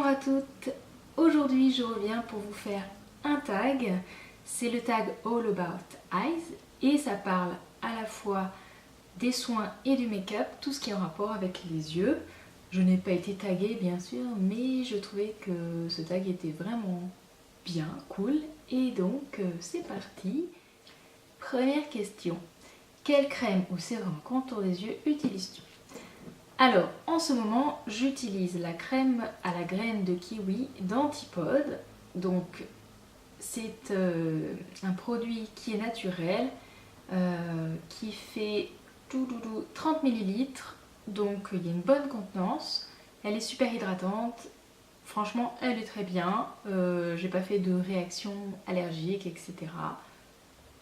Bonjour à toutes, aujourd'hui je reviens pour vous faire un tag, c'est le tag All About Eyes et ça parle à la fois des soins et du make-up, tout ce qui est en rapport avec les yeux. Je n'ai pas été taguée bien sûr, mais je trouvais que ce tag était vraiment bien, cool, et donc c'est parti. Première question, quelle crème ou sérum contour des yeux utilises-tu? Alors, en ce moment, j'utilise la crème à la graine de kiwi d'Antipode. Donc, c'est un produit qui est naturel, qui fait 30 ml. Donc, il y a une bonne contenance. Elle est super hydratante. Franchement, elle est très bien. J'ai pas fait de réaction allergique, etc.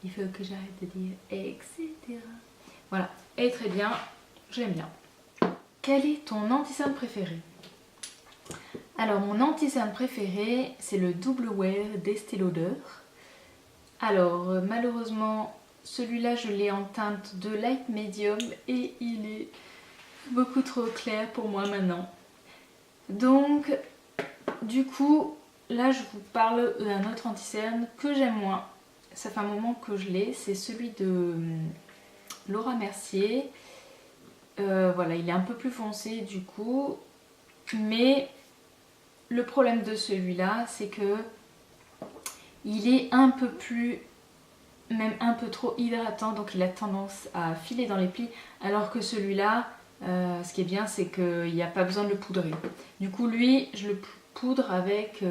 Il faut que j'arrête de dire etc. Voilà, elle est très bien. J'aime bien. Quel est ton anti-cerne préféré? Alors mon anti-cerne préféré c'est le Double Wear d'Estée Lauder. Alors malheureusement celui-là je l'ai en teinte de light medium et il est beaucoup trop clair pour moi maintenant. Donc du coup là je vous parle d'un autre anti-cerne que j'aime moins. Ça fait un moment que je l'ai, c'est celui de Laura Mercier. Voilà, il est un peu plus foncé du coup, mais le problème de celui-là, c'est que il est un peu plus, même un peu trop hydratant, donc il a tendance à filer dans les plis, alors que celui-là, ce qui est bien, c'est qu'il n'y a pas besoin de le poudrer. Du coup, lui, je le poudre avec...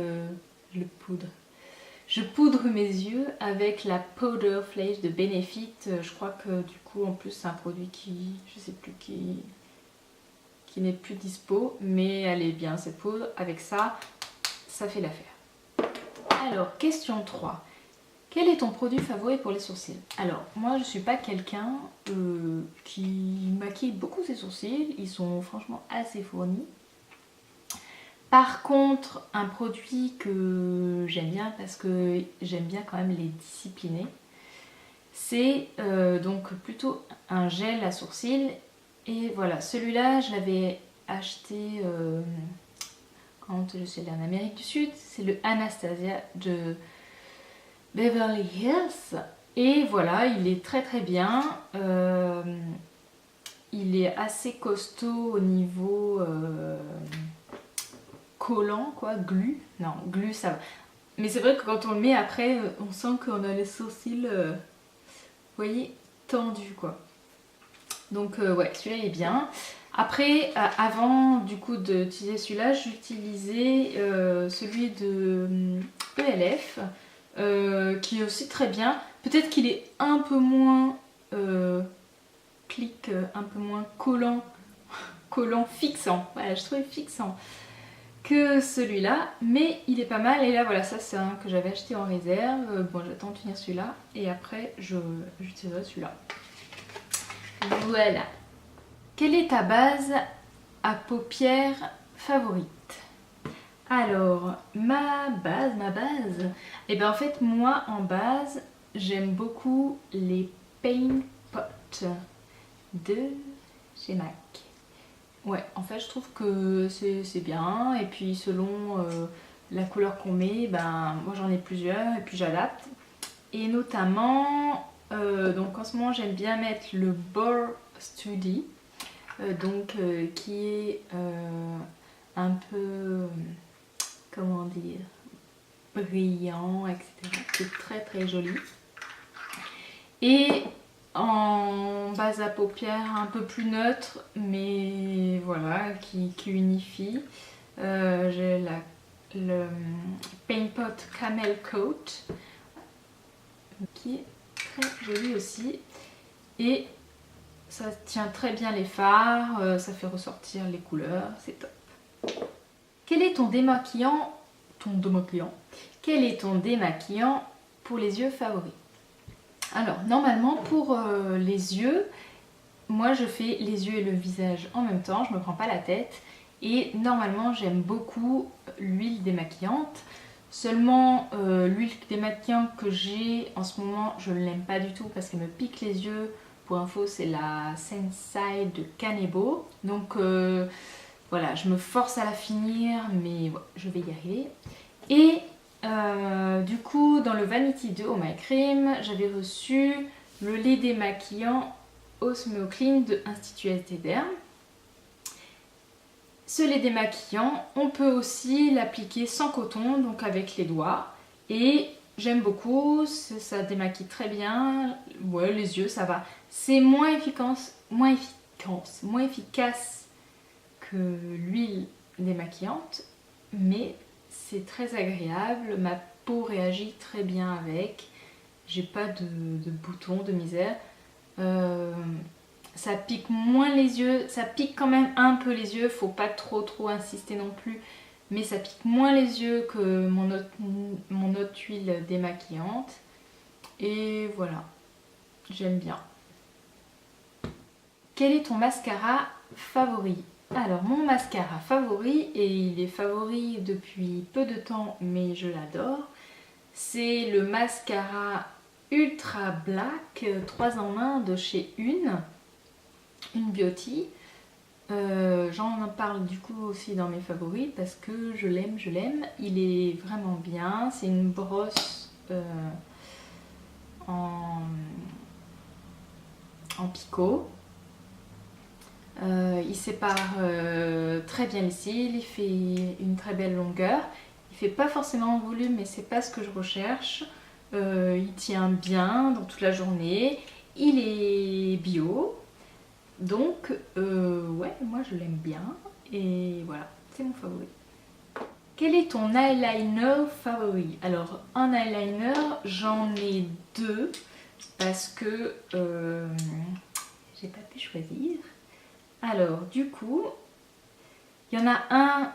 Je poudre mes yeux avec la Powder Flake de Benefit. Je crois que du coup, en plus, c'est un produit qui, je sais plus qui n'est plus dispo, mais elle est bien cette poudre. Avec ça, ça fait l'affaire. Alors, question 3. Quel est ton produit favori pour les sourcils? Alors, moi, je suis pas quelqu'un qui maquille beaucoup ses sourcils. Ils sont franchement assez fournis. Par contre, un produit que j'aime bien parce que j'aime bien quand même les discipliner, c'est donc plutôt un gel à sourcils. Et voilà, celui-là, je l'avais acheté quand je suis allée en Amérique du Sud. C'est le Anastasia de Beverly Hills. Et voilà, il est très très bien. Il est assez costaud au niveau... collant quoi, glu. Non, glu ça va. Mais c'est vrai que quand on le met après, on sent qu'on a les sourcils, vous voyez, tendus quoi. Donc ouais, celui-là est bien. Après, avant du coup d'utiliser celui-là, j'utilisais celui de ELF, qui est aussi très bien. Peut-être qu'il est un peu moins clic, un peu moins collant, fixant. Voilà, je trouvais fixant que celui-là, mais il est pas mal. Et là voilà, ça c'est un que j'avais acheté en réserve. Bon, j'attends de finir celui-là et après j'utiliserai celui-là. Voilà. Quelle est ta base à paupières favorite? Alors, ma base, et bien en fait moi en base j'aime beaucoup les Paint Pot de chez MAC. Ouais, en fait je trouve que c'est bien, et puis selon la couleur qu'on met, ben moi j'en ai plusieurs et puis j'adapte. Et notamment, donc en ce moment j'aime bien mettre le Bore Study, qui est un peu, comment dire, brillant, etc. C'est très très joli. Et en base à paupières un peu plus neutre, mais voilà, qui unifie. J'ai le Paint Pot Camel Coat, qui est très joli aussi. Et ça tient très bien les fards, ça fait ressortir les couleurs, c'est top. Quel est ton démaquillant Quel est ton démaquillant pour les yeux favori? Alors, normalement, pour les yeux, moi je fais les yeux et le visage en même temps, je me prends pas la tête. Et normalement, j'aime beaucoup l'huile démaquillante. Seulement, l'huile démaquillante que j'ai en ce moment, je ne l'aime pas du tout parce qu'elle me pique les yeux. Pour info, c'est la Sensai de Kanebo. Donc, voilà, je me force à la finir, mais ouais, je vais y arriver. Et du coup, dans le Vanity de Oh My Cream, j'avais reçu le lait démaquillant Osmo Clean de Institut SD Derm. Ce lait démaquillant, on peut aussi l'appliquer sans coton, donc avec les doigts. Et j'aime beaucoup, ça démaquille très bien. Ouais, les yeux, ça va. C'est moins efficace que l'huile démaquillante, mais c'est très agréable. Ma peau réagit très bien avec. J'ai pas de boutons, de misère. Ça pique moins les yeux, ça pique quand même un peu les yeux, faut pas trop insister non plus, mais ça pique moins les yeux que mon autre huile démaquillante. Et voilà, j'aime bien. Quel est ton mascara favori? Alors mon mascara favori, et il est favori depuis peu de temps mais je l'adore, c'est le mascara Ultra Black 3 en 1 de chez Une Beauty. J'en parle du coup aussi dans mes favoris parce que je l'aime. Il est vraiment bien. C'est une brosse en picot. Il sépare très bien les cils, il fait une très belle longueur. Il fait pas forcément en volume, mais c'est pas ce que je recherche. Il tient bien dans toute la journée. Il est bio. Donc, ouais, moi je l'aime bien. Et voilà, c'est mon favori. Quel est ton eyeliner favori? Alors, un eyeliner, j'en ai deux. Parce que j'ai pas pu choisir. Alors, du coup, il y en a un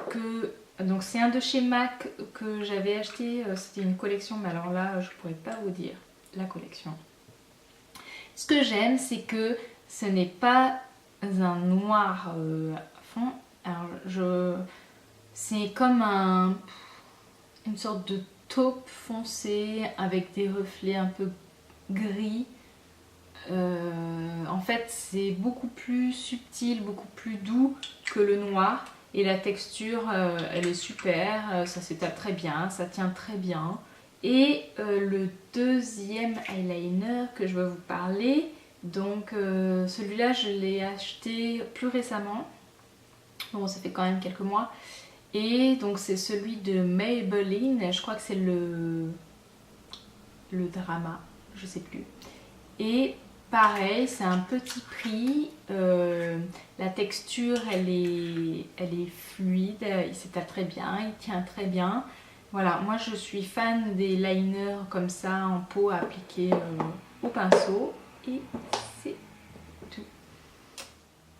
que... Donc, c'est un de chez MAC que j'avais acheté. C'était une collection, mais alors là, je pourrais pas vous dire la collection. Ce que j'aime, c'est que ce n'est pas un noir à fond. Alors, c'est comme une sorte de taupe foncée avec des reflets un peu gris. En fait, c'est beaucoup plus subtil, beaucoup plus doux que le noir. Et la texture, elle est super, ça s'étale très bien, ça tient très bien. Et le deuxième eyeliner que je veux vous parler, donc celui-là je l'ai acheté plus récemment. Bon, ça fait quand même quelques mois. Et donc c'est celui de Maybelline, je crois que c'est le Drama, je sais plus. Et pareil, c'est un petit prix, la texture elle est fluide, il s'étale très bien, il tient très bien. Voilà, moi je suis fan des liners comme ça en pot à appliquer au pinceau et c'est tout.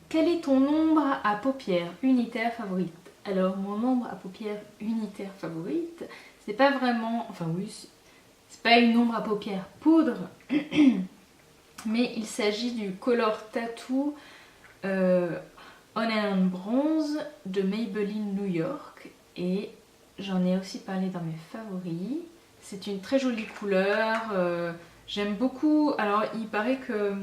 Quel est ton ombre à paupières unitaire favorite? Alors mon ombre à paupières unitaire favorite, c'est pas vraiment, enfin oui, c'est pas une ombre à paupières poudre, mais il s'agit du Color Tattoo On and Bronze de Maybelline New York et j'en ai aussi parlé dans mes favoris. C'est une très jolie couleur, j'aime beaucoup. Alors il paraît que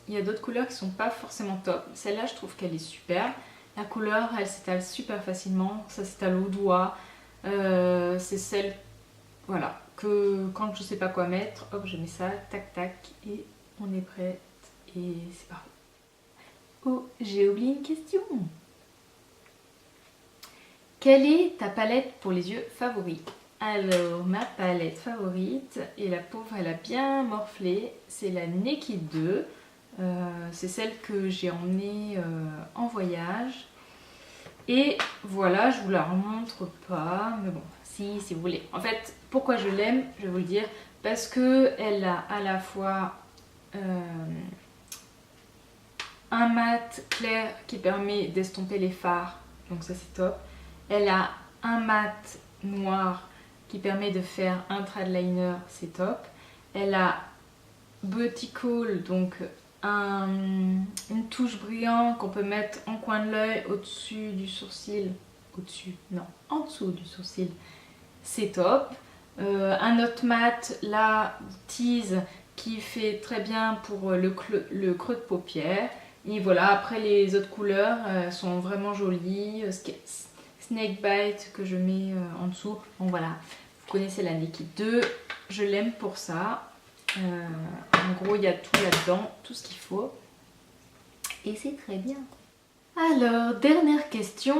il y a d'autres couleurs qui sont pas forcément top. Celle-là je trouve qu'elle est super. La couleur elle s'étale super facilement, ça s'étale au doigt. C'est celle, voilà, que quand je sais pas quoi mettre, hop je mets ça, tac tac et on est prête et c'est parti. Oh, j'ai oublié une question. Quelle est ta palette pour les yeux favorite? Alors, ma palette favorite, et la pauvre elle a bien morflé, c'est la Naked 2. C'est celle que j'ai emmenée en voyage. Et voilà, je vous la remontre pas, mais bon, si vous voulez. En fait, pourquoi je l'aime, je vais vous le dire, parce que elle a à la fois un mat clair qui permet d'estomper les fards, donc ça c'est top. Elle a un mat noir qui permet de faire un trad liner, c'est top. Elle a Beauty-Call, donc une touche brillante qu'on peut mettre en coin de l'œil, au-dessus du sourcil. Au-dessus, non, en dessous du sourcil, c'est top. Un autre mat, la Tease, qui fait très bien pour le creux de paupière. Et voilà, après les autres couleurs sont vraiment jolies. Snakebite que je mets en dessous. Bon voilà, vous connaissez la Naked 2. Je l'aime pour ça. En gros, il y a tout là-dedans, tout ce qu'il faut. Et c'est très bien. Alors, dernière question.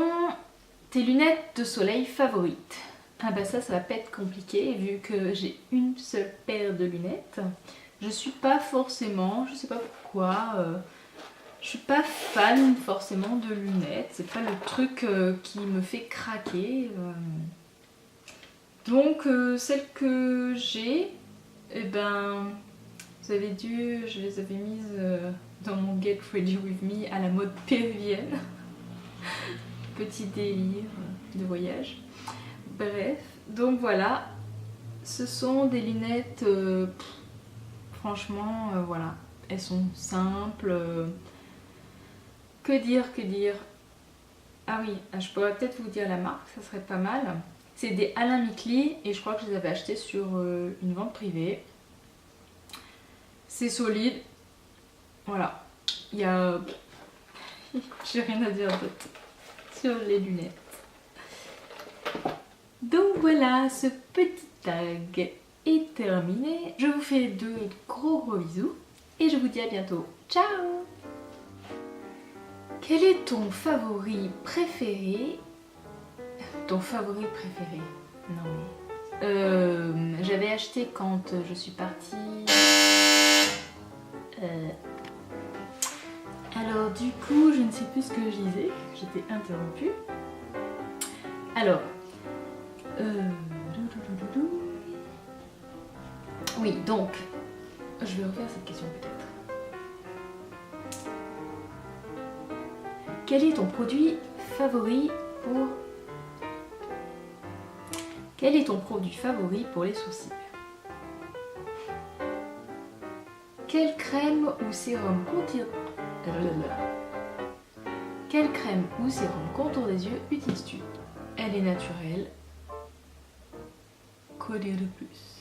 Tes lunettes de soleil favorites? Ah bah ça va pas être compliqué vu que j'ai une seule paire de lunettes. Je suis pas forcément, je sais pas pourquoi, je suis pas fan forcément de lunettes. C'est pas le truc qui me fait craquer. Donc celles que j'ai, eh ben, vous avez dû, je les avais mises dans mon Get Ready With Me à la mode péruvienne. Petit délire de voyage. Bref, donc voilà, ce sont des lunettes, franchement, voilà, elles sont simples. Que dire, que dire? Ah oui, je pourrais peut-être vous dire la marque, ça serait pas mal. C'est des Alain Micli et je crois que je les avais achetées sur une vente privée. C'est solide, voilà, il y a... j'ai rien à dire d'autre sur les lunettes. Donc voilà, ce petit tag est terminé. Je vous fais de gros bisous et je vous dis à bientôt. Ciao! Quel est ton favori préféré? Ton favori préféré? Non mais... j'avais acheté quand je suis partie... Alors du coup, je ne sais plus ce que je disais, j'étais interrompue. Alors... Oui, donc, je vais refaire cette question peut-être. Quel est ton produit favori pour... Quel est ton produit favori pour les sourcils? Quelle crème ou sérum Quelle crème ou sérum contour des yeux utilises-tu? Elle est naturelle. Quoi dire de plus?